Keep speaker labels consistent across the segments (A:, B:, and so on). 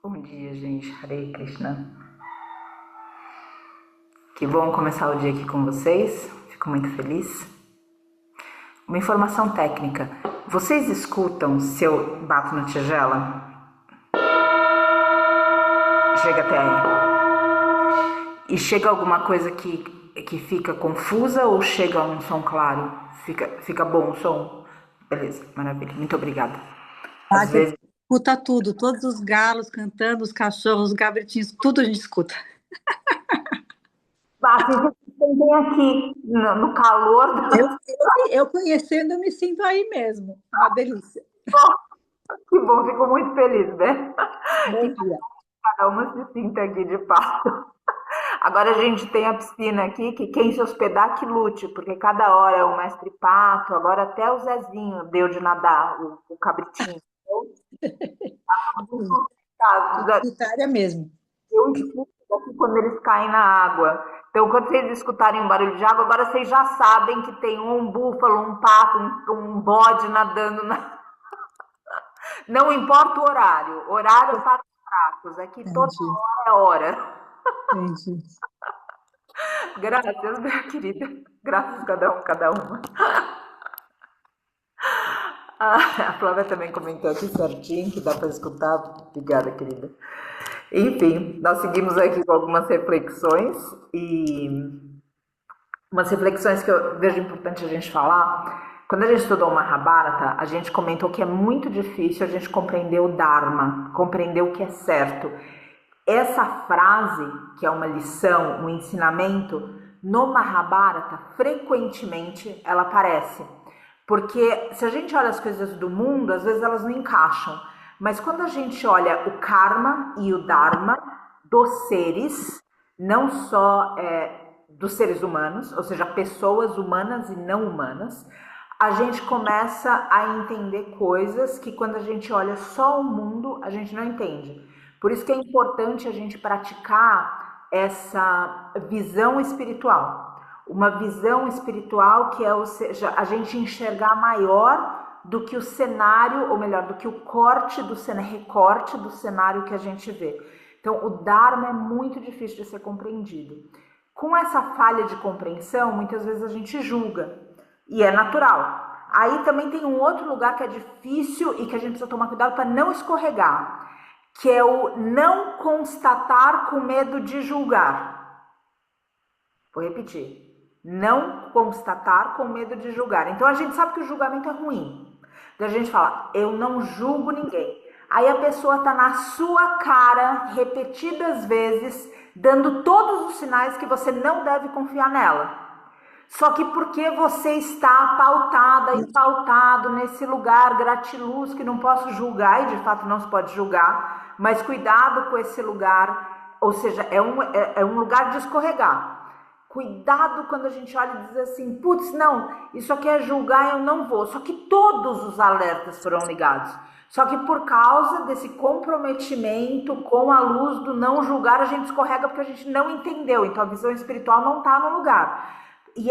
A: Bom dia, gente. Hare Krishna. Que bom começar o dia aqui com vocês. Fico muito feliz. Uma informação técnica. Vocês escutam se eu bato na tigela? Chega até aí. E chega alguma coisa que fica confusa ou chega um som claro? Fica bom o som? Beleza, maravilha. Muito obrigada.
B: Ah,
A: Às vezes
B: escuta tudo, todos os galos cantando, os cachorros, os cabritinhos, tudo a gente escuta.
A: vocês sentem aqui no calor
B: Eu, eu conhecendo, eu me sinto aí mesmo. Uma delícia.
A: Que bom, fico muito feliz, né?
B: Bom
A: Que
B: dia.
A: cada uma se sinta aqui de fato. Agora a gente tem a piscina aqui, que quem se hospedar que lute, porque cada hora é o mestre Pato, agora até o Zezinho deu de nadar, o cabritinho.
B: Solitária mesmo.
A: Eu escuto aqui quando eles caem na água. Então, quando vocês escutarem um barulho de água, agora vocês já sabem que tem um búfalo, um pato, um bode nadando. Não importa o horário para os fracos, aqui toda
B: Entendi,
A: hora é hora.
B: entendi.
A: Graças, minha querida. Graças cada uma. A Flávia também comentou aqui certinho, que dá para escutar. Obrigada, querida. Enfim, nós seguimos aqui com algumas reflexões e umas reflexões que eu vejo importante a gente falar. Quando a gente estudou o Mahabharata, a gente comentou que é muito difícil a gente compreender o Dharma, compreender o que é certo. Essa frase, que é uma lição, um ensinamento, no Mahabharata, frequentemente ela aparece. Porque se a gente olha as coisas do mundo, às vezes elas não encaixam. Mas quando a gente olha o karma e o dharma dos seres, não só dos seres humanos, ou seja, pessoas humanas e não humanas, a gente começa a entender coisas que quando a gente olha só o mundo, a gente não entende. Por isso que é importante a gente praticar essa visão espiritual. Uma visão espiritual que é, ou seja, a gente enxergar maior do que o cenário, ou melhor, do que o corte do cenário, recorte do cenário que a gente vê. Então, o Dharma é muito difícil de ser compreendido. Com essa falha de compreensão, muitas vezes a gente julga, e é natural. Aí também tem um outro lugar que é difícil e que a gente precisa tomar cuidado para não escorregar, que é o não constatar com medo de julgar. Vou repetir. Não constatar com medo de julgar. Então a gente sabe que o julgamento é ruim. Então a gente fala, eu não julgo ninguém. Aí a pessoa está na sua cara repetidas vezes, dando todos os sinais que você não deve confiar nela. Só que porque você está pautada e pautado nesse lugar gratiluz que não posso julgar, e de fato não se pode julgar, mas cuidado com esse lugar, ou seja, é um lugar de escorregar. Cuidado quando a gente olha e diz assim, putz, não, isso aqui é julgar, eu não vou. Só que todos os alertas foram ligados. Só que por causa desse comprometimento com a luz do não julgar, a gente escorrega porque a gente não entendeu. Então a visão espiritual não está no lugar. E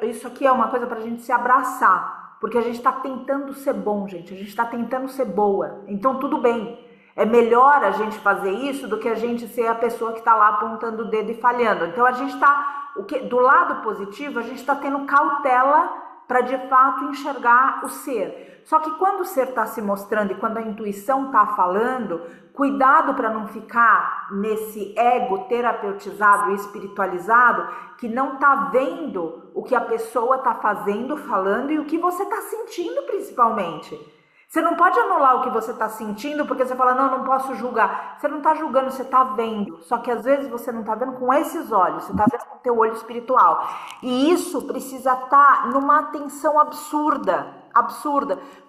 A: isso aqui é uma coisa para a gente se abraçar, porque a gente está tentando ser bom, gente, a gente está tentando ser boa, então tudo bem. É melhor a gente fazer isso do que a gente ser a pessoa que está lá apontando o dedo e falhando. Então a gente está, do lado positivo, a gente está tendo cautela para de fato enxergar o ser. Só que quando o ser está se mostrando e quando a intuição está falando, cuidado para não ficar nesse ego terapeutizado e espiritualizado que não está vendo o que a pessoa está fazendo, falando e o que você está sentindo principalmente. Você não pode anular o que você está sentindo porque você fala, não posso julgar. Você não está julgando, você está vendo. Só que às vezes você não está vendo com esses olhos, você está vendo com o teu olho espiritual. E isso precisa estar numa atenção absurda.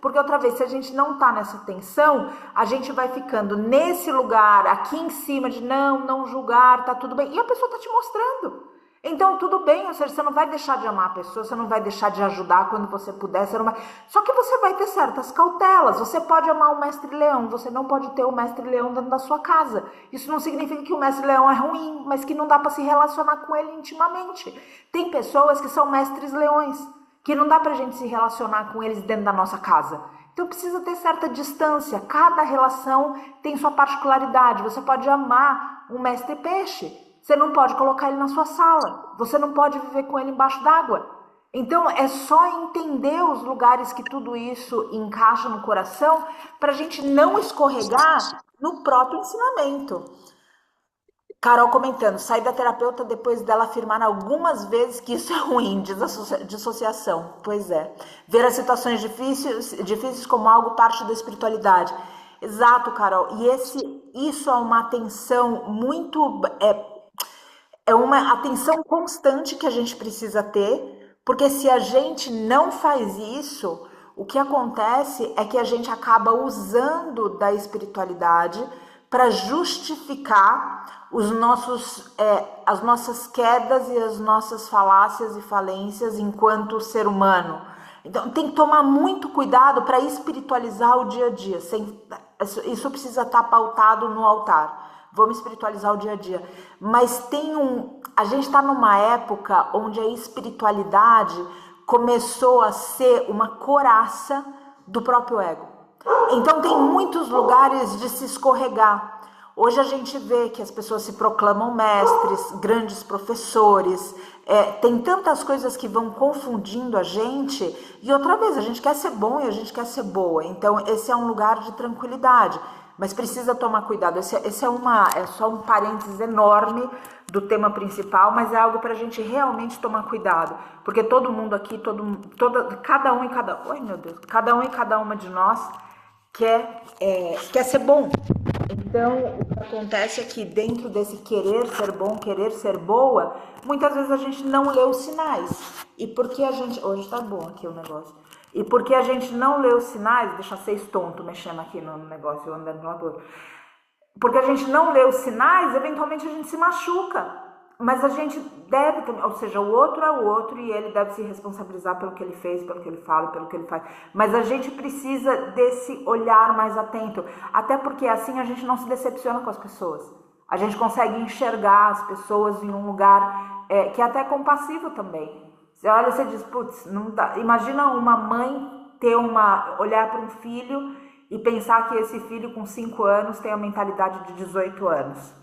A: Porque outra vez, se a gente não está nessa atenção, a gente vai ficando nesse lugar, aqui em cima, de não julgar, tá tudo bem. E a pessoa está te mostrando. Então, tudo bem, ou seja, você não vai deixar de amar a pessoa, você não vai deixar de ajudar quando você puder, você não vai... Só que você vai ter certas cautelas, você pode amar o mestre leão, você não pode ter o mestre leão dentro da sua casa. Isso não significa que o mestre leão é ruim, mas que não dá para se relacionar com ele intimamente. Tem pessoas que são mestres leões, que não dá pra gente se relacionar com eles dentro da nossa casa. Então precisa ter certa distância, cada relação tem sua particularidade. Você pode amar um mestre peixe, você não pode colocar ele na sua sala, você não pode viver com ele embaixo d'água. Então é só entender os lugares que tudo isso encaixa no coração para a gente não escorregar no próprio ensinamento. Carol comentando, saí da terapeuta depois dela afirmar algumas vezes que isso é ruim, dissociação. Pois é. Ver as situações difíceis como algo parte da espiritualidade. Exato, Carol. E isso é uma atenção muito... É uma atenção constante que a gente precisa ter, porque se a gente não faz isso, o que acontece é que a gente acaba usando da espiritualidade para justificar as nossas quedas e as nossas falácias e falências enquanto ser humano. Então tem que tomar muito cuidado para espiritualizar o dia a dia. Isso precisa estar pautado no altar. Vamos espiritualizar o dia a dia. Mas a gente está numa época onde a espiritualidade começou a ser uma coraça do próprio ego. Então tem muitos lugares de se escorregar. Hoje a gente vê que as pessoas se proclamam mestres, grandes professores, tem tantas coisas que vão confundindo a gente, e outra vez, a gente quer ser bom e a gente quer ser boa. Então esse é um lugar de tranquilidade, mas precisa tomar cuidado. Esse é só um parênteses enorme do tema principal, mas é algo para a gente realmente tomar cuidado, porque todo mundo aqui, cada um e cada uma de nós quer ser bom. Então, o que acontece é que dentro desse querer ser bom, querer ser boa, muitas vezes a gente não lê os sinais. E porque a gente... Hoje tá bom aqui o negócio. E porque a gente não lê os sinais... Deixa vocês tonto mexendo aqui no negócio, eu andando lá por... Porque a gente não lê os sinais, eventualmente a gente se machuca. Mas a gente deve também, ou seja, o outro é o outro e ele deve se responsabilizar pelo que ele fez, pelo que ele fala, pelo que ele faz. Mas a gente precisa desse olhar mais atento, até porque assim a gente não se decepciona com as pessoas. A gente consegue enxergar as pessoas em um lugar que é até compassivo também. Você olha e você diz, putz, não dá. Imagina uma mãe olhar para um filho e pensar que esse filho com 5 anos tem a mentalidade de 18 anos.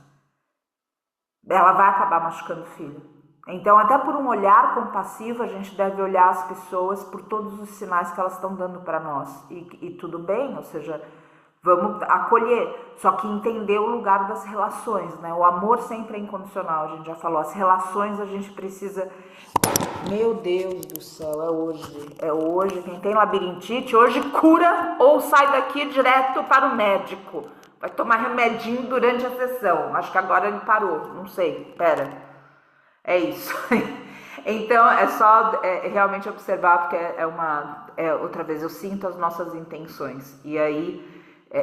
A: Ela vai acabar machucando o filho. Então, até por um olhar compassivo, a gente deve olhar as pessoas por todos os sinais que elas estão dando para nós. E tudo bem, ou seja, vamos acolher. Só que entender o lugar das relações, né? O amor sempre é incondicional, a gente já falou. As relações a gente precisa... Meu Deus do céu, é hoje. É hoje. Quem tem labirintite, hoje cura ou sai daqui direto para o médico. Vai tomar remedinho durante a sessão. Acho que agora ele parou. Não sei. Pera. É isso. Então, é só realmente observar, porque outra vez, eu sinto as nossas intenções. E aí,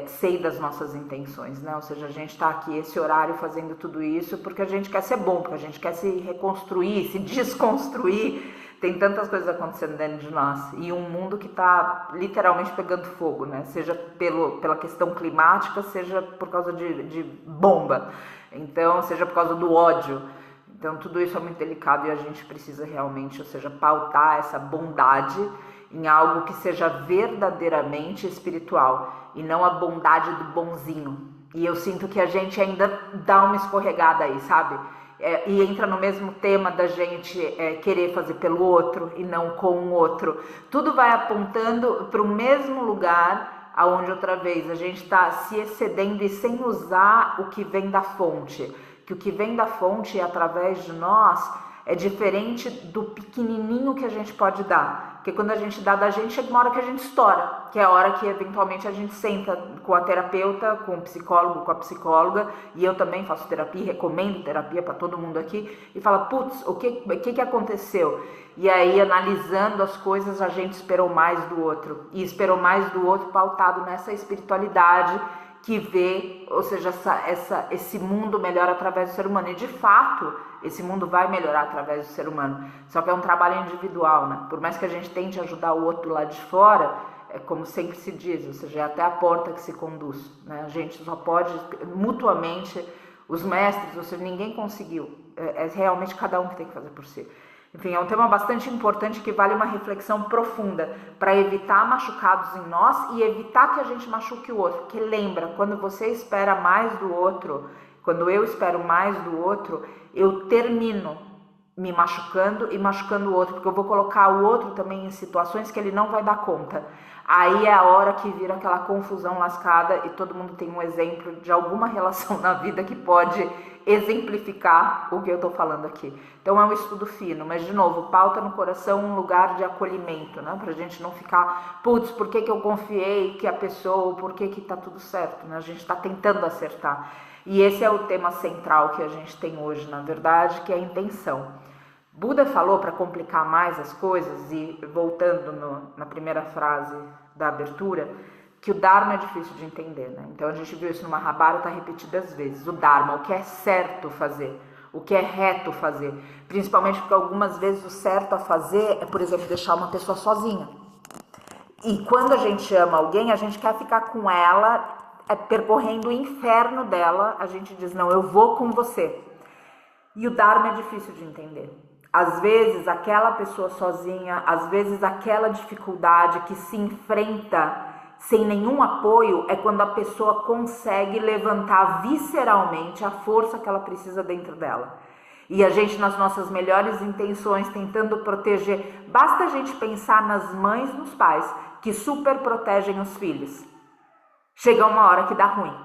A: sei das nossas intenções, né? Ou seja, a gente está aqui, esse horário, fazendo tudo isso porque a gente quer ser bom, porque a gente quer se reconstruir, se desconstruir. Tem tantas coisas acontecendo dentro de nós. E um mundo que está literalmente pegando fogo, né? Seja pela questão climática, seja por causa de bomba. Então, seja por causa do ódio. Então, tudo isso é muito delicado e a gente precisa realmente, ou seja, pautar essa bondade em algo que seja verdadeiramente espiritual e não a bondade do bonzinho. E eu sinto que a gente ainda dá uma escorregada aí, sabe? E entra no mesmo tema da gente querer fazer pelo outro e não com o outro. Tudo vai apontando para o mesmo lugar, aonde outra vez a gente está se excedendo e sem usar o que vem da fonte. Que o que vem da fonte através de nós é diferente do pequenininho que a gente pode dar. Porque quando a gente dá da gente, chega uma hora que a gente estoura, que é a hora que eventualmente a gente senta com a terapeuta, com o psicólogo, com a psicóloga, e eu também faço terapia, recomendo terapia para todo mundo aqui, e fala, putz, o que aconteceu? E aí, analisando as coisas, a gente esperou mais do outro, e esperou mais do outro pautado nessa espiritualidade que vê, ou seja, esse mundo melhora através do ser humano. E de fato, esse mundo vai melhorar através do ser humano. Só que é um trabalho individual, né? Por mais que a gente tente ajudar o outro lá de fora, é como sempre se diz, ou seja, é até a porta que se conduz, né? A gente só pode, mutuamente, os mestres, ou seja, ninguém conseguiu. É realmente cada um que tem que fazer por si. Enfim, é um tema bastante importante que vale uma reflexão profunda para evitar machucados em nós e evitar que a gente machuque o outro. Porque lembra, quando você espera mais do outro, quando eu espero mais do outro, eu termino me machucando e machucando o outro, porque eu vou colocar o outro também em situações que ele não vai dar conta. Aí é a hora que vira aquela confusão lascada e todo mundo tem um exemplo de alguma relação na vida que pode exemplificar o que eu estou falando aqui. Então é um estudo fino, mas de novo, pauta no coração um lugar de acolhimento, né? Pra gente não ficar, putz, por que eu confiei que a pessoa, por que tá tudo certo, né? A gente está tentando acertar. E esse é o tema central que a gente tem hoje, na verdade, que é a intenção. Buda falou, para complicar mais as coisas, e voltando na primeira frase da abertura, que o Dharma é difícil de entender, né? Então a gente viu isso no Mahabharata repetidas vezes. O Dharma, o que é certo fazer, o que é reto fazer. Principalmente porque algumas vezes o certo a fazer é, por exemplo, deixar uma pessoa sozinha. E quando a gente ama alguém, a gente quer ficar com ela, percorrendo o inferno dela, a gente diz, não, eu vou com você. E o Dharma é difícil de entender. Às vezes aquela pessoa sozinha, às vezes aquela dificuldade que se enfrenta sem nenhum apoio é quando a pessoa consegue levantar visceralmente a força que ela precisa dentro dela. E a gente, nas nossas melhores intenções, tentando proteger, basta a gente pensar nas mães e nos pais que super protegem os filhos. Chega uma hora que dá ruim.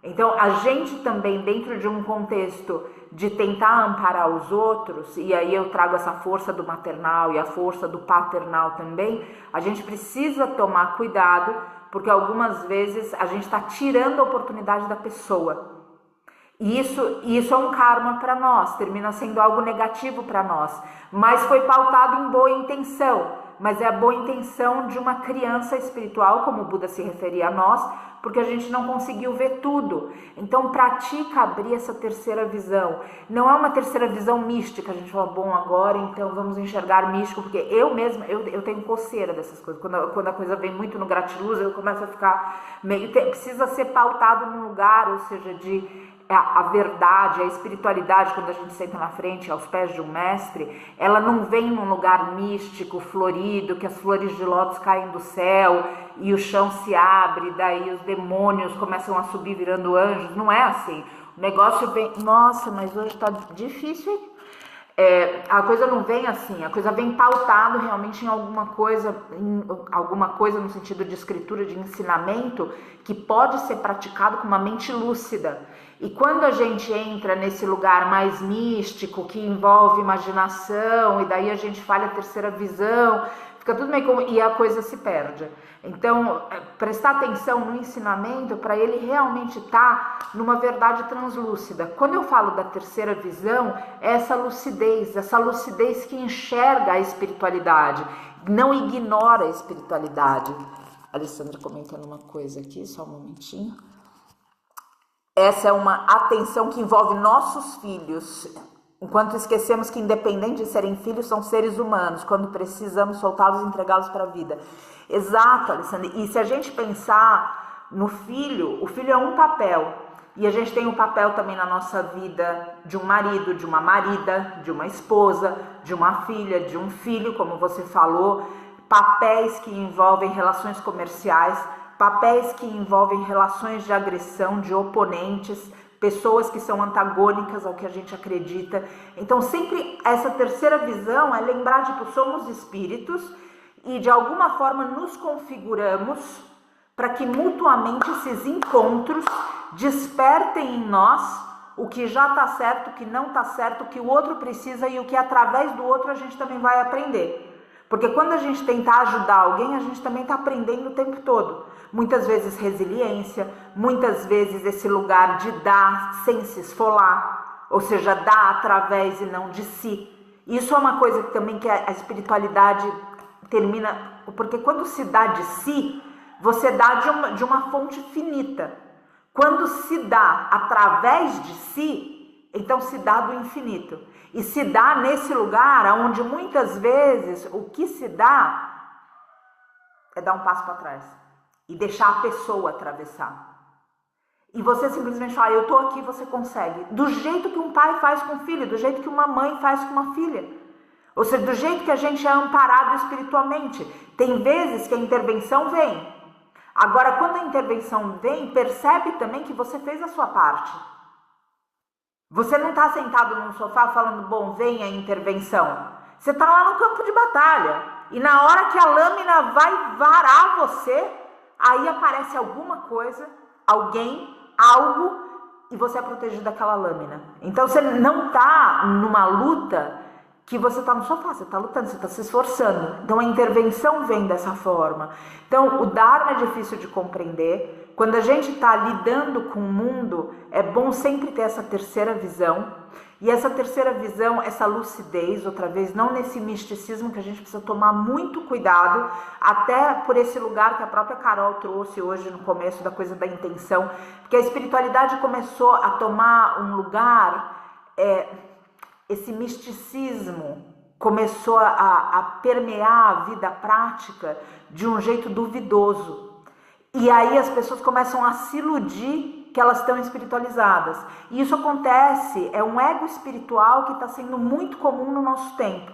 A: Então, a gente também, dentro de um contexto de tentar amparar os outros, e aí eu trago essa força do maternal e a força do paternal também, a gente precisa tomar cuidado, porque algumas vezes a gente está tirando a oportunidade da pessoa. E isso é um karma para nós, termina sendo algo negativo para nós, mas foi pautado em boa intenção, mas é a boa intenção de uma criança espiritual, como o Buda se referia a nós, porque a gente não conseguiu ver tudo. Então pratica abrir essa terceira visão. Não é uma terceira visão mística, a gente fala, bom, agora então vamos enxergar místico, porque eu mesma, eu tenho coceira dessas coisas. Quando a coisa vem muito no gratiluz, eu começo a ficar meio... Precisa ser pautado num lugar, ou seja, de... A verdade, a espiritualidade, quando a gente senta na frente, aos pés de um mestre, ela não vem num lugar místico, florido, que as flores de lótus caem do céu e o chão se abre, daí os demônios começam a subir virando anjos. Não é assim. O negócio vem... Nossa, mas hoje tá difícil, hein? A coisa não vem assim, a coisa vem pautado realmente em alguma coisa no sentido de escritura, de ensinamento, que pode ser praticado com uma mente lúcida. E quando a gente entra nesse lugar mais místico, que envolve imaginação, e daí a gente falha a terceira visão, fica tudo meio como... e a coisa se perde. Então, prestar atenção no ensinamento para ele realmente estar numa verdade translúcida. Quando eu falo da terceira visão, é essa lucidez que enxerga a espiritualidade, não ignora a espiritualidade. A Alessandra comentando uma coisa aqui, só um momentinho. Essa é uma atenção que envolve nossos filhos, enquanto esquecemos que, independente de serem filhos, são seres humanos, quando precisamos soltá-los e entregá-los para a vida. Exato, Alessandra. E se a gente pensar no filho, o filho é um papel. E a gente tem um papel também na nossa vida de um marido, de uma marida, de uma esposa, de uma filha, de um filho, como você falou. Papéis que envolvem relações comerciais, papéis que envolvem relações de agressão, de oponentes, pessoas que são antagônicas ao que a gente acredita. Então sempre essa terceira visão é lembrar, tipo, somos espíritos e de alguma forma nos configuramos para que mutuamente esses encontros despertem em nós o que já está certo, o que não está certo, o que o outro precisa e o que através do outro a gente também vai aprender. Porque quando a gente tenta ajudar alguém, a gente também está aprendendo o tempo todo. Muitas vezes resiliência, muitas vezes esse lugar de dar sem se esfolar, ou seja, dar através e não de si. Isso é uma coisa que também que a espiritualidade termina, porque quando se dá de si, você dá de uma fonte finita. Quando se dá através de si, então se dá do infinito. E se dá nesse lugar onde muitas vezes o que se dá é dar um passo para trás e deixar a pessoa atravessar. E você simplesmente fala, eu tô aqui, você consegue. Do jeito que um pai faz com o filho, do jeito que uma mãe faz com uma filha. Ou seja, do jeito que a gente é amparado espiritualmente. Tem vezes que a intervenção vem. Agora, quando a intervenção vem, percebe também que você fez a sua parte. Você não está sentado num sofá falando, bom, vem a intervenção. Você está lá no campo de batalha. E na hora que a lâmina vai varar você, aí aparece alguma coisa, alguém, algo, e você é protegido daquela lâmina. Então você não está numa luta que você está no sofá, você está lutando, você está se esforçando. Então a intervenção vem dessa forma. Então o Dharma é difícil de compreender. Quando a gente está lidando com o mundo, é bom sempre ter essa terceira visão. E essa terceira visão, essa lucidez, outra vez, não nesse misticismo que a gente precisa tomar muito cuidado, até por esse lugar que a própria Carol trouxe hoje no começo da coisa da intenção, porque a espiritualidade começou a tomar um lugar, esse misticismo começou a permear a vida prática de um jeito duvidoso. E aí as pessoas começam a se iludir que elas estão espiritualizadas. E isso acontece, é um ego espiritual que está sendo muito comum no nosso tempo.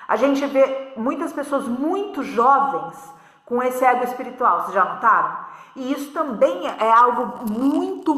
A: A gente vê muitas pessoas muito jovens com esse ego espiritual, vocês já notaram? E isso também é algo muito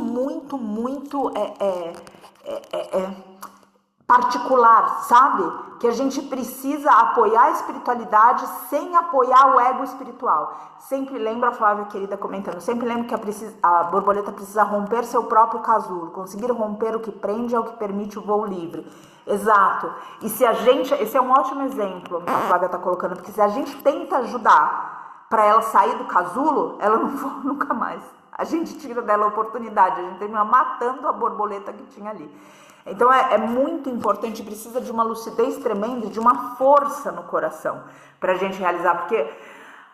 A: particular, sabe? Que a gente precisa apoiar a espiritualidade sem apoiar o ego espiritual. Sempre lembro, a Flávia querida comentando, sempre lembro que a borboleta precisa romper seu próprio casulo. Conseguir romper o que prende é o que permite o voo livre. Exato. E se a gente, esse é um ótimo exemplo que a Flávia está colocando, porque se a gente tenta ajudar para ela sair do casulo, ela não voa nunca mais. A gente tira dela a oportunidade, a gente termina matando a borboleta que tinha ali. Então é muito importante, precisa de uma lucidez tremenda, de uma força no coração para a gente realizar, porque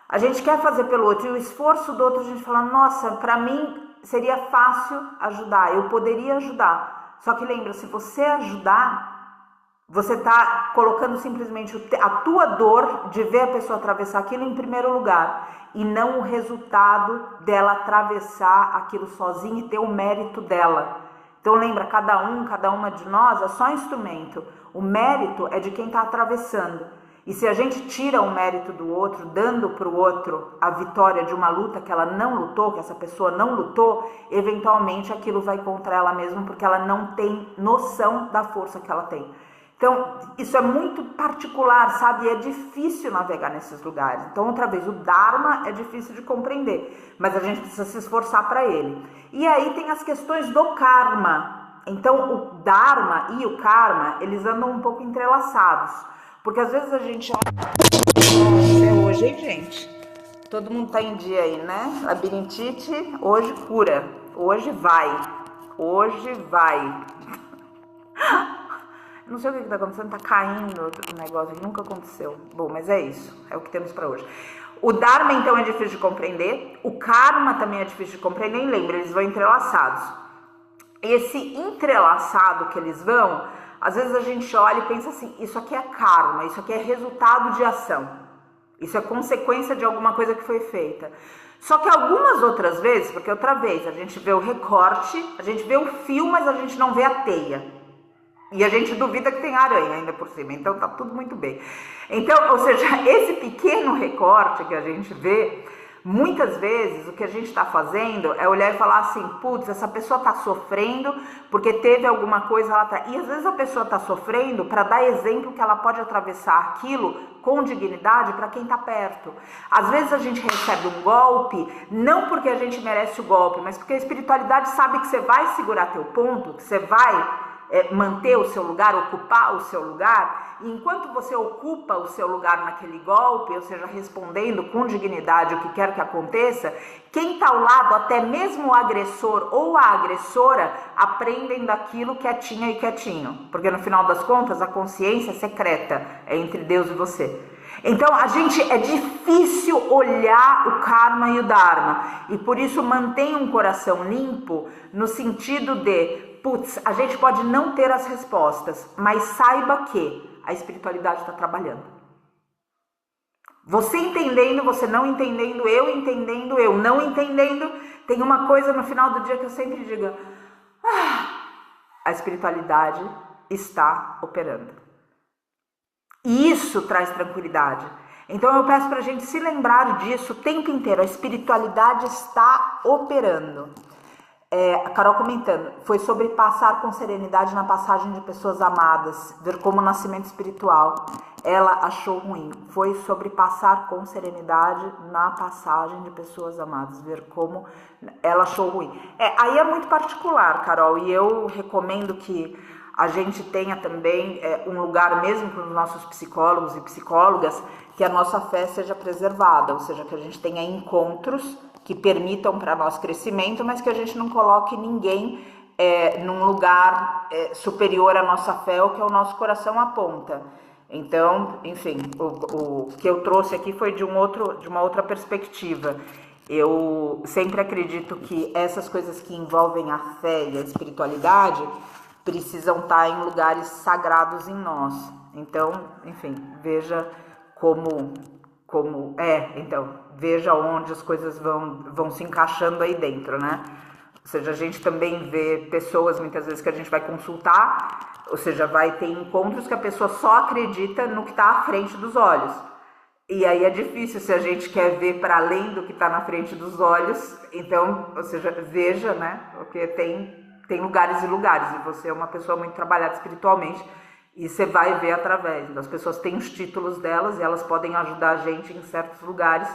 A: a gente quer fazer pelo outro e o esforço do outro a gente fala, nossa, para mim seria fácil ajudar, eu poderia ajudar. Só que lembra, se você ajudar, você está colocando simplesmente a tua dor de ver a pessoa atravessar aquilo em primeiro lugar e não o resultado dela atravessar aquilo sozinha e ter o mérito dela. Então lembra, cada uma de nós é só instrumento. O mérito é de quem está atravessando. E se a gente tira o mérito do outro, dando para o outro a vitória de uma luta que ela não lutou, que essa pessoa não lutou, eventualmente aquilo vai contra ela mesma, porque ela não tem noção da força que ela tem. Então, isso é muito particular, sabe? É difícil navegar nesses lugares. Então, outra vez, o Dharma é difícil de compreender, mas a gente precisa se esforçar para ele. E aí tem as questões do karma. Então, o Dharma e o karma, eles andam um pouco entrelaçados. Porque às vezes a gente olha... É hoje, hein, gente? Todo mundo tá em dia aí, né? Labirintite, hoje cura. Hoje vai. Hoje vai. Não sei o que está acontecendo, tá caindo o negócio, nunca aconteceu. Bom, mas é isso, é o que temos para hoje. O Dharma, então, é difícil de compreender, o Karma também é difícil de compreender, e lembra, eles vão entrelaçados. Esse entrelaçado que eles vão, às vezes a gente olha e pensa assim, isso aqui é Karma, isso aqui é resultado de ação. Isso é consequência de alguma coisa que foi feita. Só que algumas outras vezes, porque outra vez, a gente vê o recorte, a gente vê o fio, mas a gente não vê a teia. E a gente duvida que tem aranha ainda por cima, então tá tudo muito bem. Então, ou seja, esse pequeno recorte que a gente vê, muitas vezes o que a gente está fazendo é olhar e falar assim, putz, essa pessoa está sofrendo porque teve alguma coisa lá atrás. E às vezes a pessoa está sofrendo para dar exemplo que ela pode atravessar aquilo com dignidade para quem está perto. Às vezes a gente recebe um golpe, não porque a gente merece o golpe, mas porque a espiritualidade sabe que você vai segurar teu ponto, que você vai... manter o seu lugar, ocupar o seu lugar, e enquanto você ocupa o seu lugar naquele golpe, ou seja, respondendo com dignidade o que quer que aconteça, quem está ao lado, até mesmo o agressor ou a agressora, aprendem daquilo quietinha e quietinho, porque no final das contas a consciência é secreta, é entre Deus e você. Então é difícil olhar o Karma e o Dharma, e por isso mantenha um coração limpo no sentido de putz, a gente pode não ter as respostas, mas saiba que a espiritualidade está trabalhando. Você entendendo, você não entendendo, eu não entendendo, tem uma coisa no final do dia que eu sempre digo, a espiritualidade está operando. E isso traz tranquilidade. Então eu peço para a gente se lembrar disso o tempo inteiro. A espiritualidade está operando. A Carol comentando, foi sobre passar com serenidade na passagem de pessoas amadas, ver como o nascimento espiritual. Ela achou ruim. Foi sobre passar com serenidade na passagem de pessoas amadas, ver como ela achou ruim. Aí é muito particular, Carol, e eu recomendo que a gente tenha também um lugar, mesmo para os nossos psicólogos e psicólogas, que a nossa fé seja preservada, ou seja, que a gente tenha encontros que permitam para nós crescimento, mas que a gente não coloque ninguém num lugar superior à nossa fé, ou que o nosso coração aponta. Então, enfim, o que eu trouxe aqui foi de uma outra perspectiva. Eu sempre acredito que essas coisas que envolvem a fé e a espiritualidade precisam estar em lugares sagrados em nós. Então, enfim, veja então, veja onde as coisas vão se encaixando aí dentro, né? Ou seja, a gente também vê pessoas, muitas vezes, que a gente vai consultar, ou seja, vai ter encontros que a pessoa só acredita no que está à frente dos olhos. E aí é difícil se a gente quer ver para além do que está na frente dos olhos. Então, ou seja, veja, né? Porque tem lugares e lugares, e você é uma pessoa muito trabalhada espiritualmente, e você vai ver através. As pessoas têm os títulos delas e elas podem ajudar a gente em certos lugares,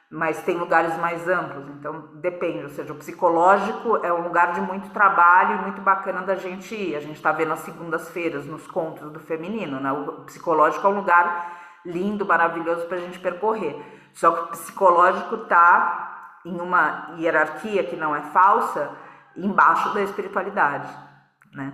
A: mas tem lugares mais amplos, então depende. Ou seja, o psicológico é um lugar de muito trabalho e muito bacana da gente ir. A gente está vendo as segundas-feiras nos contos do feminino, né? O psicológico é um lugar lindo, maravilhoso para a gente percorrer. Só que o psicológico está em uma hierarquia que não é falsa, embaixo da espiritualidade, né?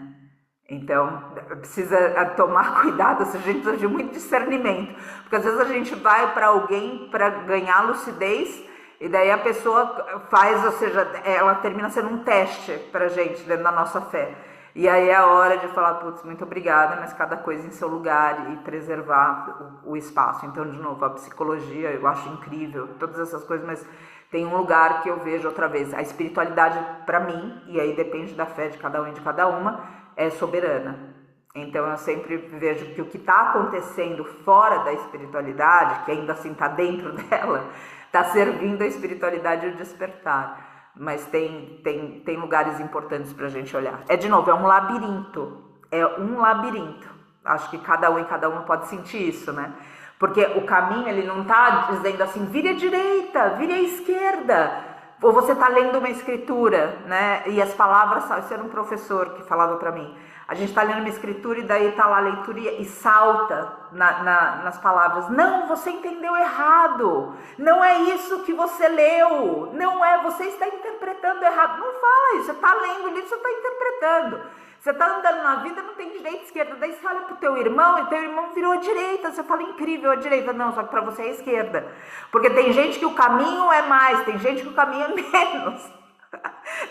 A: Então, precisa tomar cuidado, a gente precisa de muito discernimento, porque às vezes a gente vai para alguém para ganhar lucidez, e daí a pessoa faz, ou seja, ela termina sendo um teste para a gente dentro da nossa fé. E aí é a hora de falar, putz, muito obrigada, mas cada coisa em seu lugar, e preservar o espaço. Então, de novo, a psicologia eu acho incrível, todas essas coisas, mas tem um lugar que eu vejo outra vez. A espiritualidade, para mim, e aí depende da fé de cada um e de cada uma, é soberana. Então eu sempre vejo que o que está acontecendo fora da espiritualidade, que ainda assim está dentro dela, está servindo a espiritualidade e o despertar. Mas tem lugares importantes para a gente olhar. De novo, é um labirinto. É um labirinto. Acho que cada um e cada uma pode sentir isso, né? Porque o caminho, ele não está dizendo assim, vire à direita, vire à esquerda. Ou você está lendo uma escritura, né? E as palavras, isso era um professor que falava para mim. A gente está lendo uma escritura e daí está lá a leitura e salta nas palavras. Não, você entendeu errado. Não é isso que você leu. Não é, você está interpretando errado. Não fala isso, você está lendo o livro, você está interpretando. Você está andando na vida, não tem direita e esquerda. Daí você olha pro teu irmão e teu irmão virou a direita. Você fala, incrível, a direita. Não, só que para você é a esquerda. Porque tem gente que o caminho é mais, tem gente que o caminho é menos.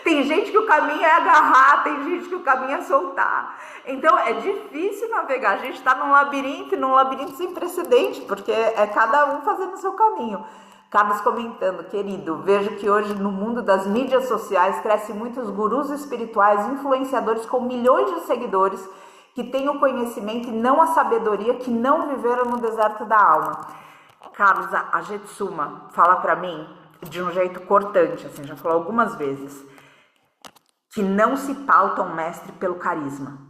A: Tem gente que o caminho é agarrar, tem gente que o caminho é soltar. Então é difícil navegar. A gente está num labirinto sem precedente, porque é cada um fazendo o seu caminho. Carlos comentando, querido, vejo que hoje no mundo das mídias sociais crescem muitos gurus espirituais, influenciadores com milhões de seguidores que têm o conhecimento e não a sabedoria, que não viveram no deserto da alma. Carlos, a Jetsuma fala para mim de um jeito cortante, assim, já falou algumas vezes, que não se pauta um mestre pelo carisma.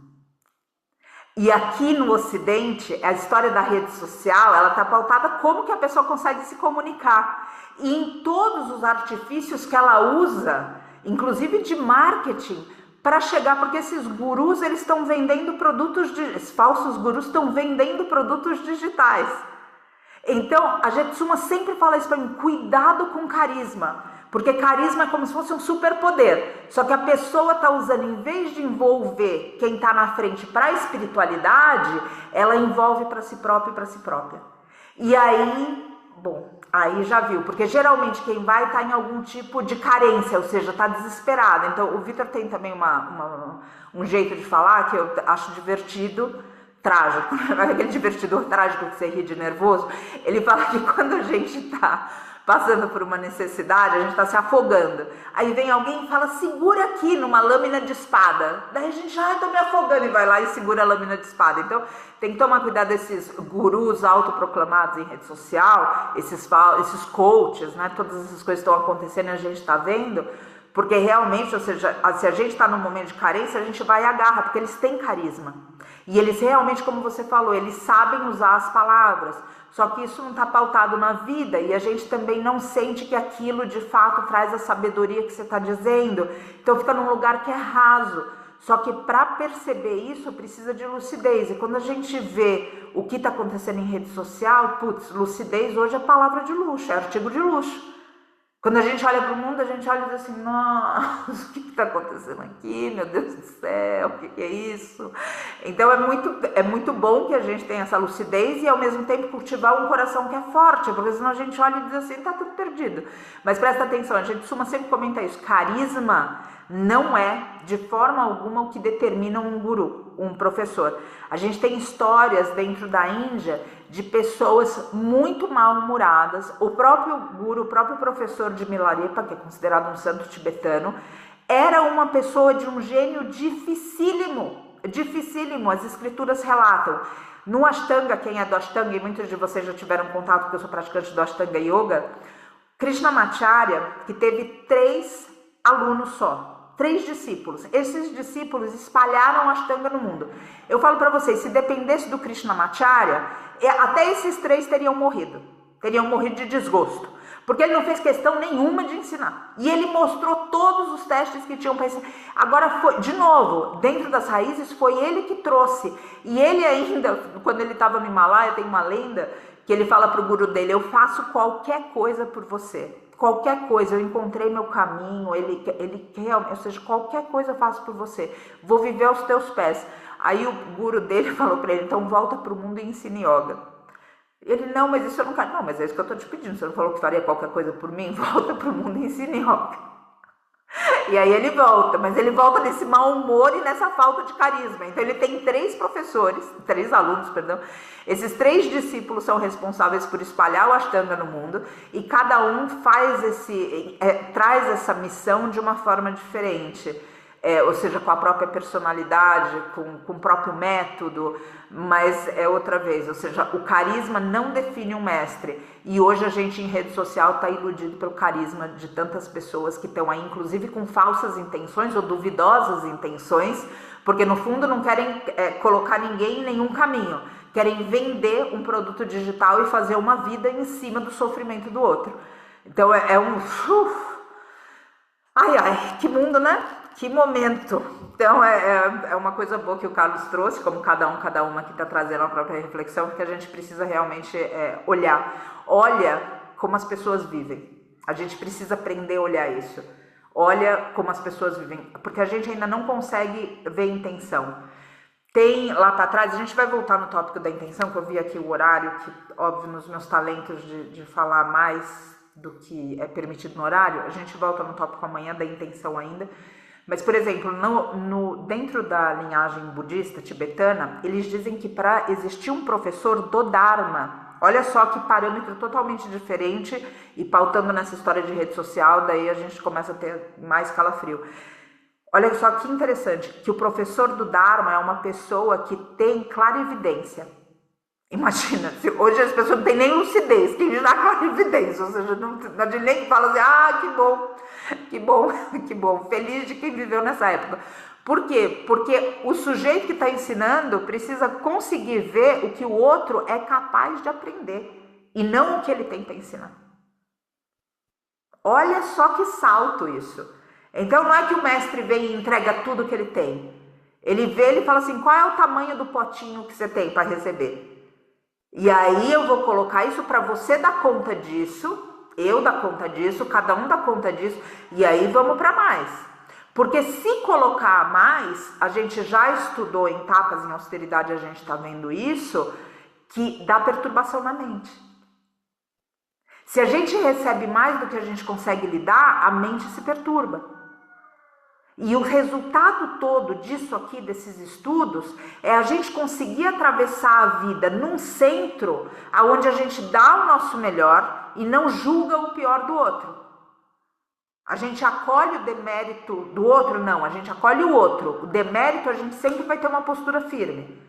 A: E aqui no Ocidente, a história da rede social, ela está pautada como que a pessoa consegue se comunicar. E em todos os artifícios que ela usa, inclusive de marketing, para chegar, porque esses gurus, eles estão vendendo produtos, esses falsos gurus estão vendendo produtos digitais. Então, a Jetsuma sempre fala isso para mim, cuidado com carisma. Porque carisma é como se fosse um superpoder. Só que a pessoa está usando, em vez de envolver quem está na frente para a espiritualidade, ela envolve para si própria e para si própria. E aí, aí já viu. Porque geralmente quem vai está em algum tipo de carência, ou seja, está desesperado. Então o Vitor tem também um jeito de falar que eu acho divertido, trágico, aquele divertidor trágico que você ri de nervoso. Ele fala que quando a gente tá passando por uma necessidade, a gente está se afogando. Aí vem alguém e fala, segura aqui numa lâmina de espada. Daí a gente, tô me afogando, e vai lá e segura a lâmina de espada. Então tem que tomar cuidado desses gurus autoproclamados em rede social, esses coaches, né? Todas essas coisas estão acontecendo e a gente está vendo, porque realmente, ou seja, se a gente está num momento de carência, a gente vai e agarra, porque eles têm carisma. E eles realmente, como você falou, eles sabem usar as palavras. Só que isso não está pautado na vida e a gente também não sente que aquilo de fato traz a sabedoria que você está dizendo. Então fica num lugar que é raso. Só que para perceber isso precisa de lucidez. E quando a gente vê o que está acontecendo em rede social, lucidez hoje é palavra de luxo, é artigo de luxo. Quando a gente olha para o mundo, a gente olha e diz assim, nossa, o que está acontecendo aqui? Meu Deus do céu, o que é isso? Então é muito bom que a gente tenha essa lucidez e ao mesmo tempo cultivar um coração que é forte, porque senão a gente olha e diz assim, está tudo perdido. Mas presta atenção, a gente costuma sempre comentar isso, carisma não é de forma alguma o que determina um guru, um professor. A gente tem histórias dentro da Índia de pessoas muito mal-humoradas. O próprio guru, o próprio professor de Milarepa, que é considerado um santo tibetano, era uma pessoa de um gênio dificílimo, dificílimo, as escrituras relatam. No Ashtanga, quem é do Ashtanga, e muitos de vocês já tiveram contato, porque eu sou praticante do Ashtanga Yoga, Krishnamacharya, que teve 3 alunos só, 3 discípulos. Esses discípulos espalharam a Ashtanga no mundo. Eu falo para vocês, se dependesse do Krishnamacharya, até esses 3 teriam morrido de desgosto, porque ele não fez questão nenhuma de ensinar. E ele mostrou todos os testes que tinham para ensinar. Agora, de novo, dentro das raízes, foi ele que trouxe. E ele ainda, quando ele estava no Himalaia, tem uma lenda que ele fala para o guru dele, eu faço qualquer coisa por você. Qualquer coisa, eu encontrei meu caminho, ele realmente, ou seja, qualquer coisa eu faço por você, vou viver aos teus pés. Aí o guru dele falou para ele, então volta para o mundo e ensine yoga. Ele, não, mas isso eu não quero. Não, mas é isso que eu estou te pedindo, você não falou que faria qualquer coisa por mim? Volta para o mundo e ensine yoga. E aí ele volta, mas ele volta nesse mau humor e nessa falta de carisma. Então ele tem 3 professores, 3 alunos, perdão. Esses 3 discípulos são responsáveis por espalhar o Ashtanga no mundo e cada um faz traz essa missão de uma forma diferente. Ou seja, com a própria personalidade, com o próprio método, mas é outra vez, ou seja, o carisma não define um mestre, e hoje a gente em rede social está iludido pelo carisma de tantas pessoas que estão aí, inclusive com falsas intenções ou duvidosas intenções, porque no fundo não querem colocar ninguém em nenhum caminho, querem vender um produto digital e fazer uma vida em cima do sofrimento do outro. Então ai, que mundo, né? Que momento! Então é uma coisa boa que o Carlos trouxe, como cada uma que está trazendo a própria reflexão, porque a gente precisa realmente olhar. Olha como as pessoas vivem. A gente precisa aprender a olhar isso. Olha como as pessoas vivem, porque a gente ainda não consegue ver intenção. Tem lá para trás, a gente vai voltar no tópico da intenção, que eu vi aqui o horário, que óbvio nos meus talentos de falar mais do que é permitido no horário, a gente volta no tópico amanhã da intenção ainda. Mas, por exemplo, dentro da linhagem budista tibetana, eles dizem que para existir um professor do Dharma, olha só que parâmetro totalmente diferente, e pautando nessa história de rede social, daí a gente começa a ter mais calafrio. Olha só que interessante, que o professor do Dharma é uma pessoa que tem clarividência. Imagina, hoje as pessoas não têm nem lucidez, quem dá clarividência, ou seja, não nem fala assim, que bom, feliz de quem viveu nessa época. Por quê? Porque o sujeito que está ensinando precisa conseguir ver o que o outro é capaz de aprender, e não o que ele tem para ensinar. Olha só que salto isso. Então não é que o mestre vem e entrega tudo que ele tem. Ele vê, ele fala assim, qual é o tamanho do potinho que você tem para receber? E aí eu vou colocar isso para você dar conta disso, eu dar conta disso, cada um dar conta disso, e aí vamos para mais. Porque se colocar mais, a gente já estudou em tapas, em austeridade, a gente está vendo isso, que dá perturbação na mente. Se a gente recebe mais do que a gente consegue lidar, a mente se perturba. E o resultado todo disso aqui, desses estudos, é a gente conseguir atravessar a vida num centro onde a gente dá o nosso melhor e não julga o pior do outro. A gente acolhe o demérito do outro? Não, a gente acolhe o outro. O demérito a gente sempre vai ter uma postura firme.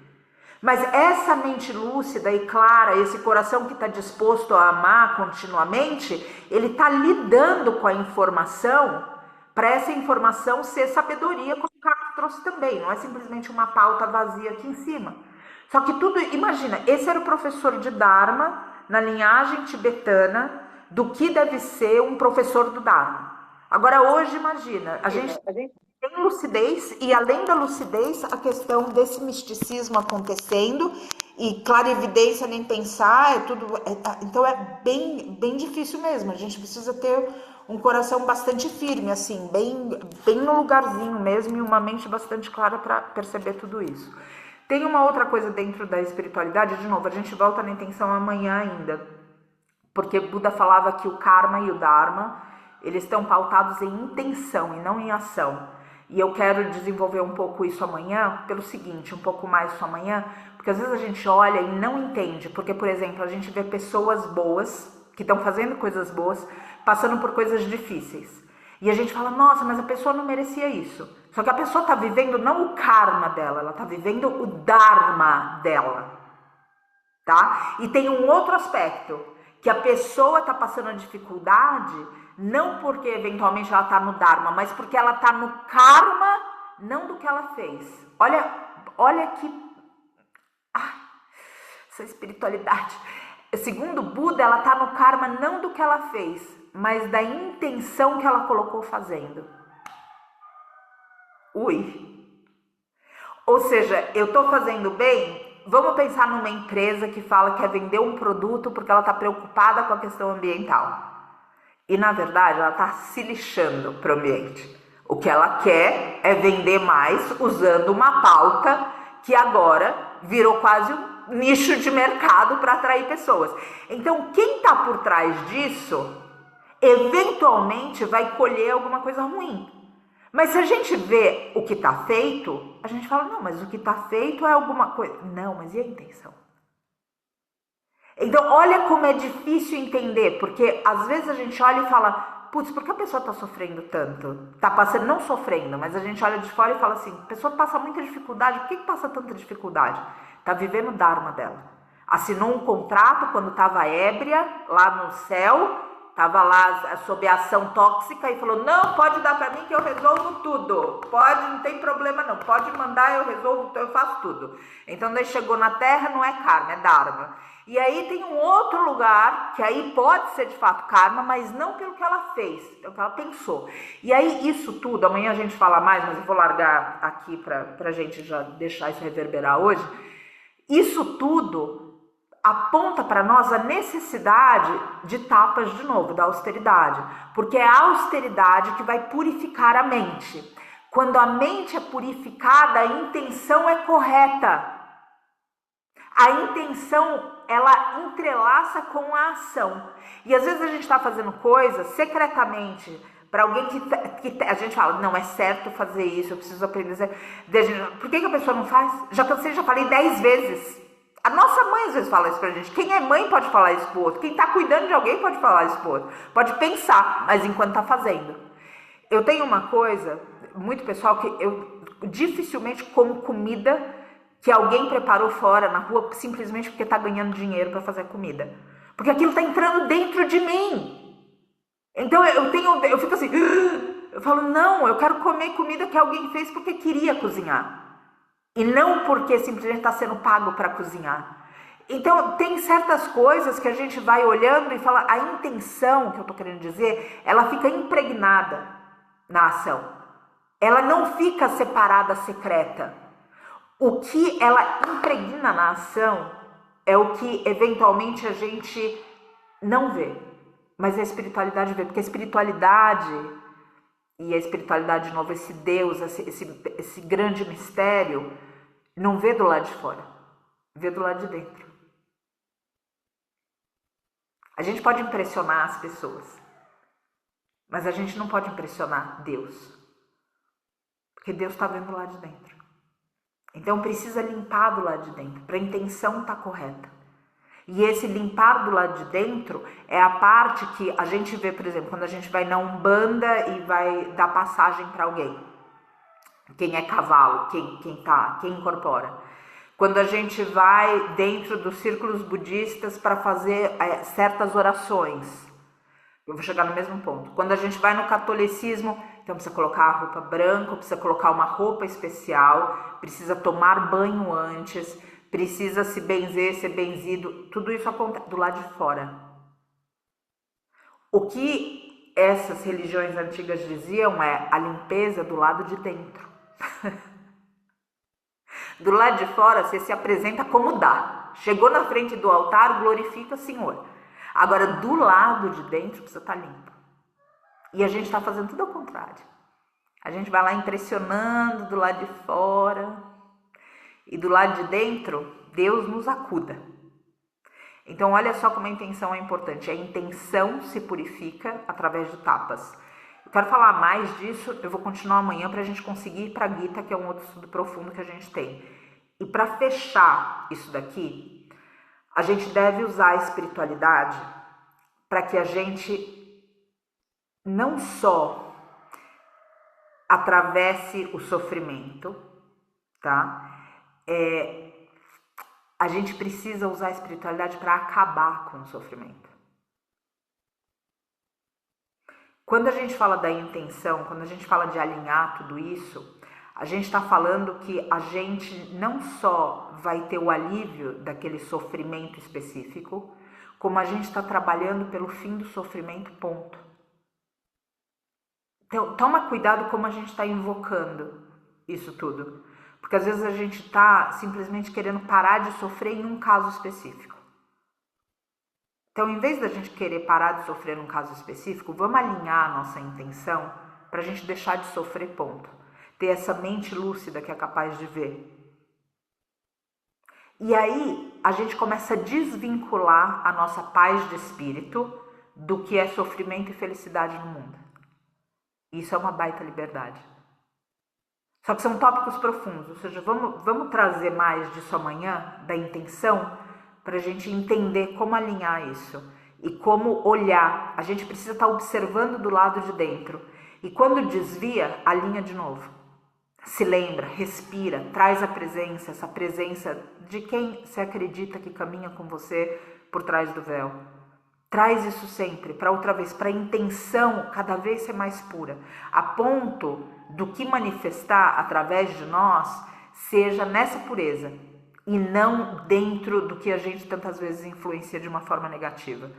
A: Mas essa mente lúcida e clara, esse coração que está disposto a amar continuamente, ele está lidando com a informação para essa informação ser sabedoria, como o Carlos trouxe também. Não é simplesmente uma pauta vazia aqui em cima. Só que tudo, imagina, esse era o professor de Dharma na linhagem tibetana do que deve ser um professor do Dharma. Agora hoje, imagina, a gente tem lucidez e além da lucidez, a questão desse misticismo acontecendo e clarividência nem pensar, então é bem difícil mesmo. A gente precisa ter um coração bastante firme, assim, bem no lugarzinho mesmo e uma mente bastante clara para perceber tudo isso. Tem uma outra coisa dentro da espiritualidade, de novo, a gente volta na intenção amanhã ainda, porque Buda falava que o karma e o dharma, eles estão pautados em intenção e não em ação. E eu quero desenvolver um pouco isso amanhã, pelo seguinte, um pouco mais isso amanhã, porque às vezes a gente olha e não entende, porque, por exemplo, a gente vê pessoas boas, que estão fazendo coisas boas, passando por coisas difíceis. E a gente fala, nossa, mas a pessoa não merecia isso. Só que a pessoa está vivendo não o karma dela, ela está vivendo o dharma dela. Tá? E tem um outro aspecto, que a pessoa está passando a dificuldade, não porque eventualmente ela está no dharma, mas porque ela está no karma, não do que ela fez. Olha que... essa espiritualidade. Segundo Buda, ela está no karma não do que ela fez, mas da intenção que ela colocou fazendo. Ou seja, eu estou fazendo bem. Vamos pensar numa empresa que fala que quer vender um produto porque ela está preocupada com a questão ambiental. E na verdade ela está se lixando para o ambiente. O que ela quer é vender mais usando uma pauta que agora virou quase um nicho de mercado para atrair pessoas. Então quem está por trás disso eventualmente vai colher alguma coisa ruim. Mas se a gente vê o que está feito, a gente fala, não, mas o que está feito é alguma coisa. Não, mas e a intenção? Então, olha como é difícil entender, porque às vezes a gente olha e fala, putz, por que a pessoa está sofrendo tanto? Está passando, não sofrendo, mas a gente olha de fora e fala assim, a pessoa passa muita dificuldade, por que passa tanta dificuldade? Está vivendo o dharma dela. Assinou um contrato quando estava ébria, lá no céu, estava lá sob a ação tóxica e falou, não, pode dar para mim que eu resolvo tudo. Pode, não tem problema não. Pode mandar, eu resolvo, eu faço tudo. Então daí chegou na Terra, não é karma, é dharma. E aí tem um outro lugar, que aí pode ser de fato karma, mas não pelo que ela fez, pelo que ela pensou. E aí isso tudo, amanhã a gente fala mais, mas eu vou largar aqui pra gente já deixar isso reverberar hoje. Isso tudo aponta para nós a necessidade de tapas de novo, da austeridade, porque é a austeridade que vai purificar a mente. Quando a mente é purificada, a intenção é correta. A intenção, ela entrelaça com a ação. E às vezes a gente está fazendo coisas secretamente para alguém que a gente fala, não, é certo fazer isso, eu preciso aprender. Por que a pessoa não faz? Já cansei, já falei 10 vezes. A nossa mãe às vezes fala isso pra gente. Quem é mãe pode falar isso pro outro. Quem tá cuidando de alguém pode falar isso pro outro. Pode pensar, mas enquanto tá fazendo. Eu tenho uma coisa muito pessoal que eu dificilmente como comida que alguém preparou fora na rua simplesmente porque tá ganhando dinheiro para fazer comida. Porque aquilo tá entrando dentro de mim. Então eu fico assim, eu falo, não, eu quero comer comida que alguém fez porque queria cozinhar. E não porque simplesmente está sendo pago para cozinhar. Então, tem certas coisas que a gente vai olhando e fala, a intenção, que eu estou querendo dizer, ela fica impregnada na ação. Ela não fica separada, secreta. O que ela impregna na ação é o que, eventualmente, a gente não vê. Mas a espiritualidade vê. Porque a espiritualidade... E a espiritualidade, de novo, esse Deus, esse grande mistério, não vê do lado de fora, vê do lado de dentro. A gente pode impressionar as pessoas, mas a gente não pode impressionar Deus. Porque Deus está vendo lá de dentro. Então precisa limpar do lado de dentro, para a intenção estar correta. E esse limpar do lado de dentro é a parte que a gente vê, por exemplo, quando a gente vai na Umbanda e vai dar passagem para alguém. Quem é cavalo, quem incorpora. Quando a gente vai dentro dos círculos budistas para fazer certas orações. Eu vou chegar no mesmo ponto. Quando a gente vai no catolicismo, então precisa colocar a roupa branca, precisa colocar uma roupa especial, precisa tomar banho antes, precisa se benzer, ser benzido. Tudo isso acontece do lado de fora. O que essas religiões antigas diziam é a limpeza do lado de dentro. Do lado de fora, você se apresenta como dá. Chegou na frente do altar, glorifica o Senhor. Agora, do lado de dentro, precisa estar limpo. E a gente está fazendo tudo ao contrário. A gente vai lá impressionando do lado de fora. E do lado de dentro, Deus nos acuda. Então, olha só como a intenção é importante. A intenção se purifica através de tapas. Eu quero falar mais disso, eu vou continuar amanhã para a gente conseguir ir para a Gita, que é um outro estudo profundo que a gente tem. E para fechar isso daqui, a gente deve usar a espiritualidade para que a gente não só atravesse o sofrimento, tá? A gente precisa usar a espiritualidade para acabar com o sofrimento. Quando a gente fala da intenção, quando a gente fala de alinhar tudo isso, a gente está falando que a gente não só vai ter o alívio daquele sofrimento específico, como a gente está trabalhando pelo fim do sofrimento, ponto. Então, toma cuidado como a gente está invocando isso tudo. Porque às vezes a gente está simplesmente querendo parar de sofrer em um caso específico. Então, em vez da gente querer parar de sofrer num caso específico, vamos alinhar a nossa intenção para a gente deixar de sofrer, ponto. Ter essa mente lúcida que é capaz de ver. E aí, a gente começa a desvincular a nossa paz de espírito do que é sofrimento e felicidade no mundo. Isso é uma baita liberdade. Só que são tópicos profundos, ou seja, vamos trazer mais disso amanhã, da intenção, para a gente entender como alinhar isso e como olhar. A gente precisa estar observando do lado de dentro. E quando desvia, alinha de novo. Se lembra, respira, traz a presença, essa presença de quem você acredita que caminha com você por trás do véu. Traz isso sempre, para outra vez, para a intenção cada vez ser mais pura, a ponto do que manifestar através de nós seja nessa pureza e não dentro do que a gente tantas vezes influencia de uma forma negativa.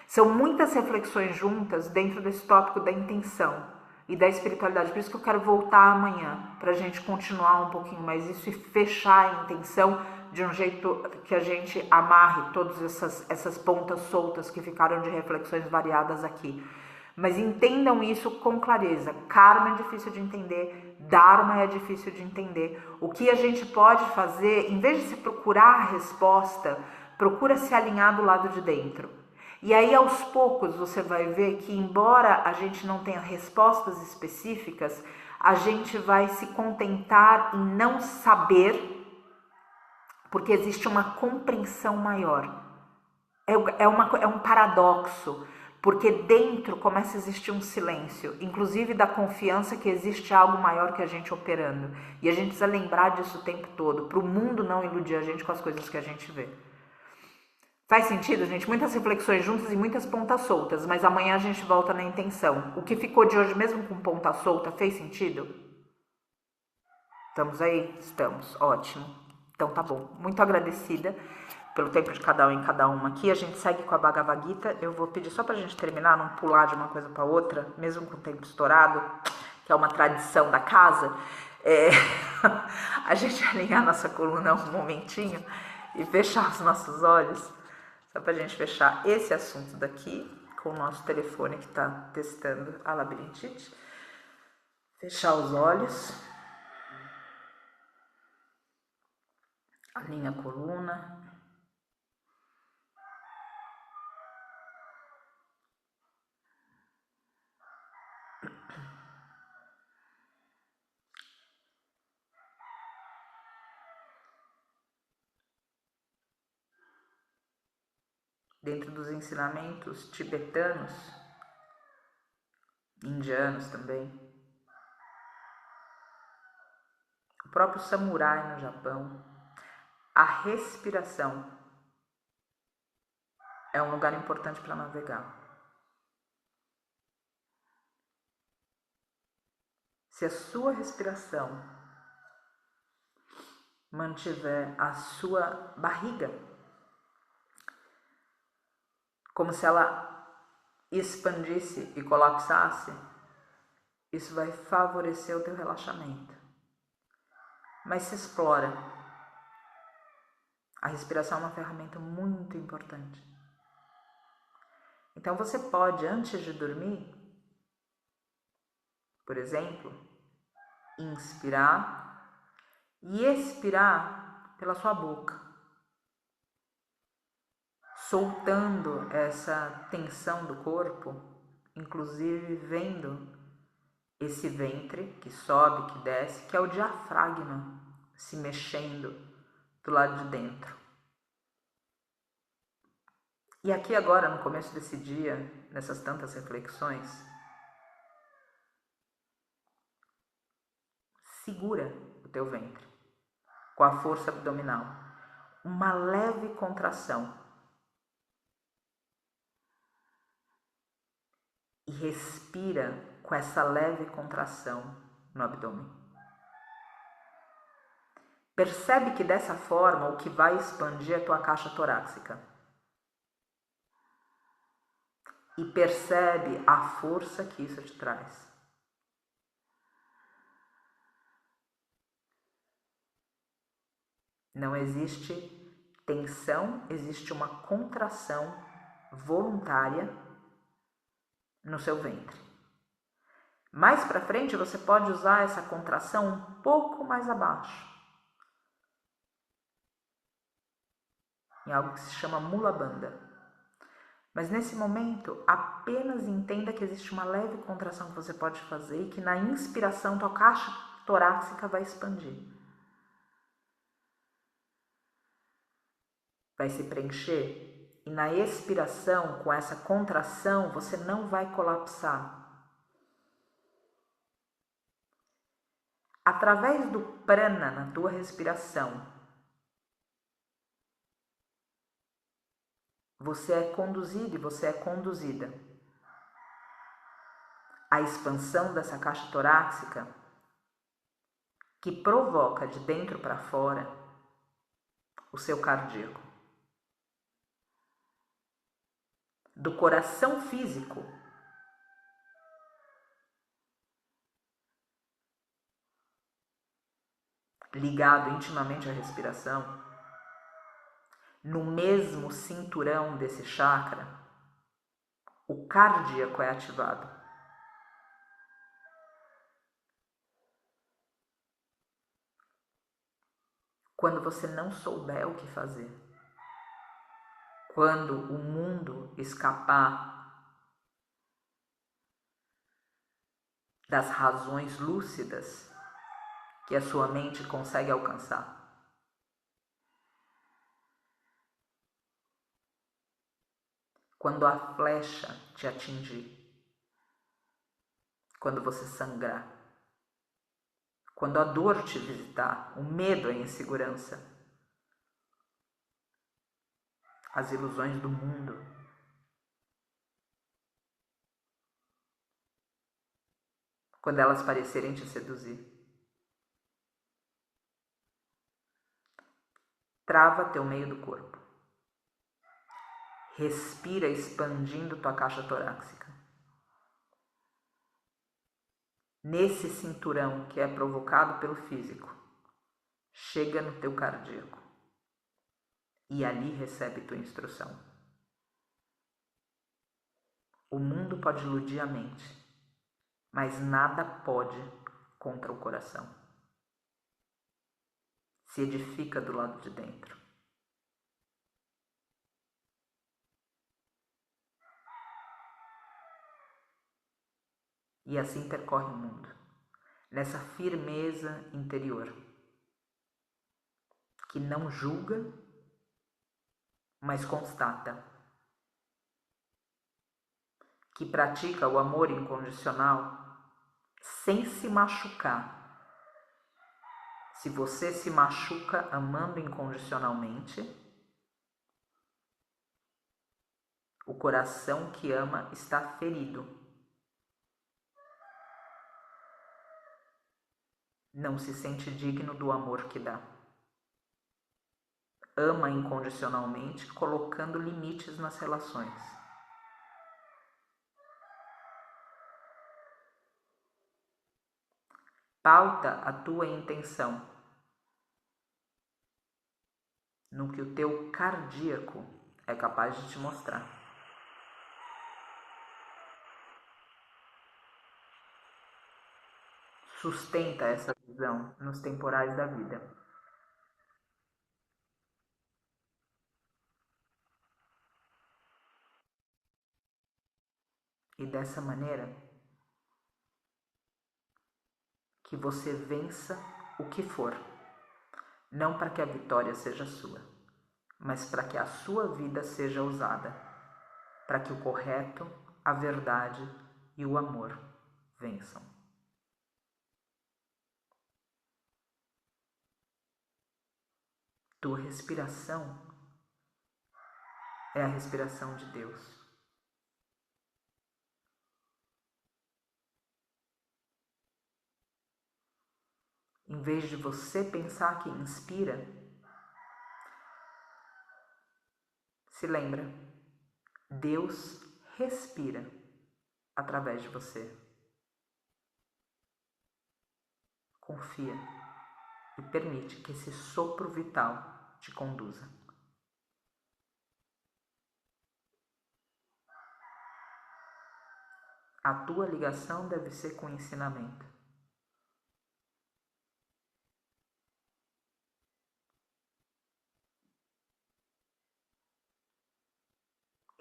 A: São muitas reflexões juntas dentro desse tópico da intenção e da espiritualidade. Por isso que eu quero voltar amanhã, para a gente continuar um pouquinho mais isso e fechar a intenção de um jeito que a gente amarre todas essas pontas soltas que ficaram de reflexões variadas aqui. Mas entendam isso com clareza. Karma é difícil de entender, Dharma é difícil de entender. O que a gente pode fazer, em vez de se procurar a resposta, procura se alinhar do lado de dentro. E aí, aos poucos, você vai ver que, embora a gente não tenha respostas específicas, a gente vai se contentar em não saber, porque existe uma compreensão maior. É um paradoxo, porque dentro começa a existir um silêncio, inclusive da confiança que existe algo maior que a gente operando. E a gente precisa lembrar disso o tempo todo, para o mundo não iludir a gente com as coisas que a gente vê. Faz sentido, gente? Muitas reflexões juntas e muitas pontas soltas, mas amanhã a gente volta na intenção. O que ficou de hoje, mesmo com ponta solta, fez sentido? Estamos aí? Estamos. Ótimo. Então tá bom. Muito agradecida pelo tempo de cada um em cada uma aqui. A gente segue com a Bhagavad Gita. Eu vou pedir só pra gente terminar, não pular de uma coisa pra outra, mesmo com o tempo estourado, que é uma tradição da casa. A gente alinhar nossa coluna um momentinho e fechar os nossos olhos. Só pra gente fechar esse assunto daqui, com o nosso telefone que tá testando a labirintite. Fechar os olhos. Alinha a coluna. dentro dos ensinamentos tibetanos, indianos também, o próprio samurai no Japão, a respiração é um lugar importante para navegar. Se a sua respiração mantiver a sua barriga como se ela expandisse e colapsasse, isso vai favorecer o teu relaxamento. Mas se explora. A respiração é uma ferramenta muito importante. Então você pode, antes de dormir, por exemplo, inspirar e expirar pela sua boca, soltando essa tensão do corpo, inclusive vendo esse ventre que sobe, que desce, que é o diafragma se mexendo do lado de dentro. E aqui agora, no começo desse dia, nessas tantas reflexões, segura o teu ventre com a força abdominal. Uma leve contração. E respira com essa leve contração no abdômen. Percebe que dessa forma o que vai expandir é a tua caixa torácica. E percebe a força que isso te traz. Não existe tensão, existe uma contração voluntária no seu ventre. Mais para frente você pode usar essa contração um pouco mais abaixo, em algo que se chama mula bandha. Mas nesse momento, apenas entenda que existe uma leve contração que você pode fazer e que na inspiração tua caixa torácica vai expandir. Vai se preencher e na expiração, com essa contração, você não vai colapsar. Através do prana na tua respiração, você é conduzido e você é conduzida. A expansão dessa caixa torácica que provoca de dentro para fora o seu cardíaco. Do coração físico ligado intimamente à respiração, no mesmo cinturão desse chakra, o cardíaco é ativado. Quando você não souber o que fazer, quando o mundo escapar das razões lúcidas que a sua mente consegue alcançar, quando a flecha te atingir, quando você sangrar, quando a dor te visitar, o medo, a insegurança, as ilusões do mundo, quando elas parecerem te seduzir, trava teu meio do corpo. Respira expandindo tua caixa torácica. Nesse cinturão que é provocado pelo físico, chega no teu cardíaco e ali recebe tua instrução. O mundo pode iludir a mente, mas nada pode contra o coração. Se edifica do lado de dentro. E assim percorre o mundo, nessa firmeza interior, que não julga, mas constata. que pratica o amor incondicional sem se machucar. Se você se machuca amando incondicionalmente, o coração que ama está ferido. Não se sente digno do amor que dá. Ama incondicionalmente, colocando limites nas relações. Pauta a tua intenção no que o teu cardíaco é capaz de te mostrar. Sustenta essa visão nos temporais da vida. E dessa maneira, que você vença o que for. Não para que a vitória seja sua, mas para que a sua vida seja usada, para que o correto, a verdade e o amor vençam. Tua respiração é a respiração de Deus. Em vez de você pensar que inspira, se lembra, Deus respira através de você. Confia e permite que esse sopro vital te conduza. A tua ligação deve ser com o ensinamento.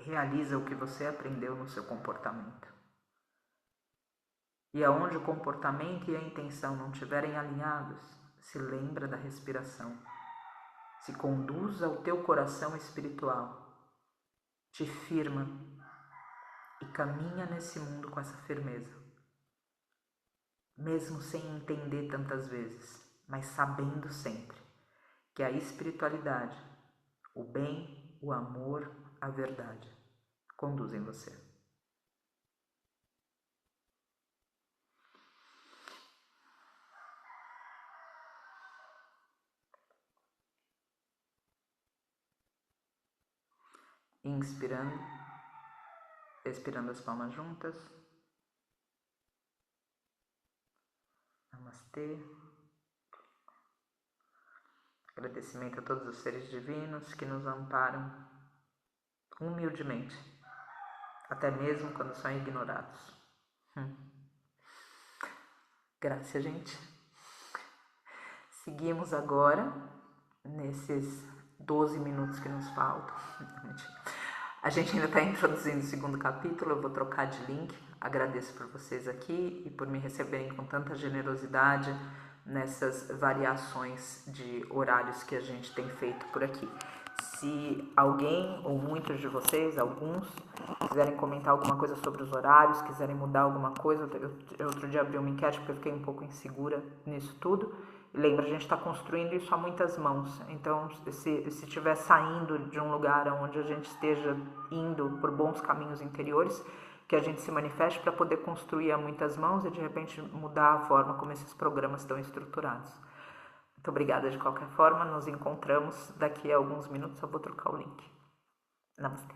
A: Realiza o que você aprendeu no seu comportamento. E aonde o comportamento e a intenção não estiverem alinhados, se lembra da respiração. Se conduz ao teu coração espiritual. Te firma e caminha nesse mundo com essa firmeza. Mesmo sem entender tantas vezes, mas sabendo sempre que a espiritualidade, o bem, o amor, a verdade conduzem você. Inspirando, expirando as palmas juntas. Namastê. Agradecimento a todos os seres divinos que nos amparam humildemente, até mesmo quando são ignorados. Graças, gente. Seguimos agora, nesses 12 minutos que nos faltam. A gente ainda está introduzindo o segundo capítulo, eu vou trocar de link. Agradeço por vocês aqui e por me receberem com tanta generosidade nessas variações de horários que a gente tem feito por aqui. Se alguém ou muitos de vocês, alguns, quiserem comentar alguma coisa sobre os horários, quiserem mudar alguma coisa, eu outro dia abri uma enquete porque eu fiquei um pouco insegura nisso tudo. E lembra, a gente está construindo isso a muitas mãos, então se estiver saindo de um lugar onde a gente esteja indo por bons caminhos interiores, que a gente se manifeste para poder construir a muitas mãos e de repente mudar a forma como esses programas estão estruturados. Muito obrigada de qualquer forma, nos encontramos daqui a alguns minutos, eu vou trocar o link. Namastê.